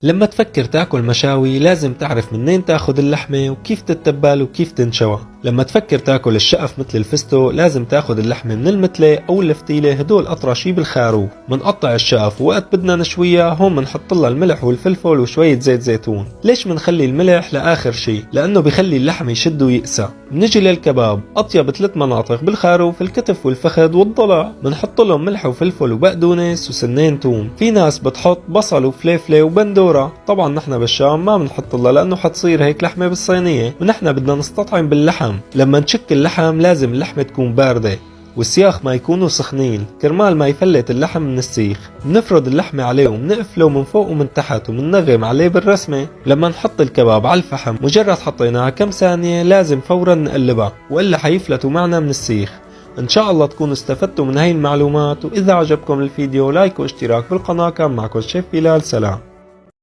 لما تفكر تاكل مشاوي لازم تعرف منين تاخد اللحمة وكيف تتبل وكيف تنشوى. لما تفكر تاكل الشقف مثل الفستق لازم تاخد اللحمة من المتلة او الفتيلة، هدول اطرى شي بالخروف. منقطع الشقف ووقت بدنا نشويها هون منحط لها الملح والفلفل وشوية زيت زيتون. ليش منخلي الملح لاخر شي؟ لانه بخلي اللحم يشد ويقسى. بنجي للكباب، اطيب 3 مناطق بالخروف: الكتف والفخذ والضلع. منحط لهم ملح وفلفل وبقدونس وسنين توم. في ناس بتحط بصل وفليفلة وبندورة، طبعا نحن بالشام ما بنحط لها لانه حتصير هيك لحمة بالصينية، ونحن بدنا نستطعم باللحم. لما نشك اللحم لازم اللحمة تكون باردة والسياخ ما يكونوا سخنين كرمال ما يفلت اللحم من السيخ. بنفرد اللحمة عليه وبنقفله من فوق ومن تحت وبننغم عليه بالرسمة. لما نحط الكباب على الفحم مجرد حطيناها كم ثانية لازم فورا نقلبها وإلا حيفلتوا معنا من السيخ. ان شاء الله تكونوا استفدتوا من هاي المعلومات، واذا عجبكم الفيديو لايك واشتراك بالقناة. كان معكم الشيف بلال، سلام.